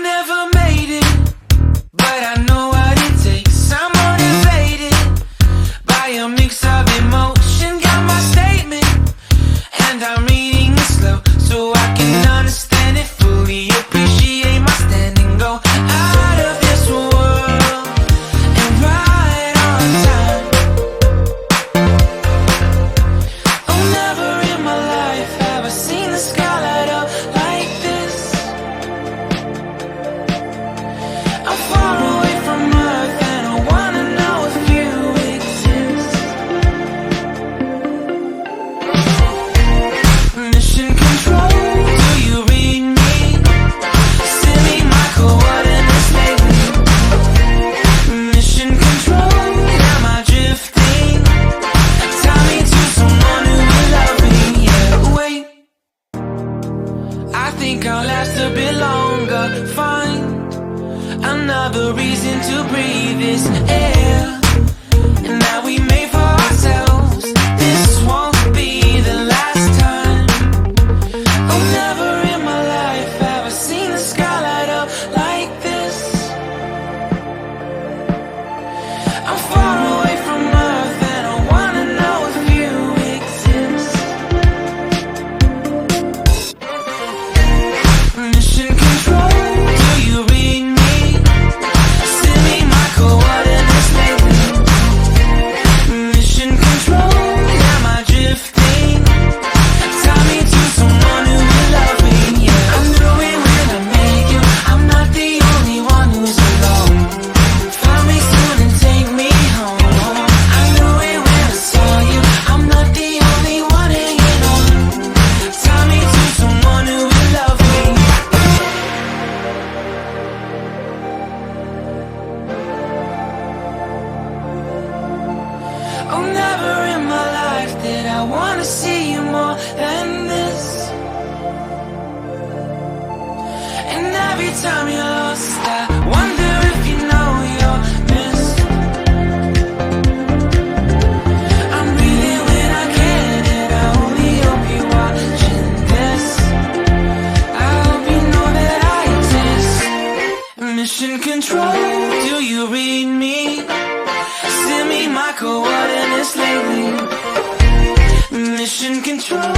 never made it, but I know what it takes. I'm motivated by a mix of emotion. Got my statement, and I'm reading it slow so I can understand it fully. Appreciate my standing, go out of this world and right on time. Oh, never in my life have I seen the sky light up like this. I'm far away from Earth and I wanna know if you exist. Mission control, do you read me? Send me my coordinates lately. Mission control, am I drifting? Tie me to someone who will love me. Yeah, wait, I think I'll last a bit longer. Find another reason to breathe this air, and that we made for ourselves. This won't be the last time. Oh, never in my life have I seen the sky light up like this. I'm far away from Earth and I wanna know if you exist. Mission control, do you read me? Send me my coordinates lately. Mission control, am I drifting? Tie me to someone who will love me. Yeah, I knew it when I met you. I'm not the only one who's alone. Find me soon and take me home. I knew it when I saw you. I'm not the only one hanging on. Tie me to someone who will love me. Oh, never in my life did I wanna see you more than this. And every time you're lost, I wonder if you know you're missed. I'm breathing when I can, and I only hope you're watching this. I hope you know that I exist. Mission control, do you read me? Send me my coordinates lately. Mission control.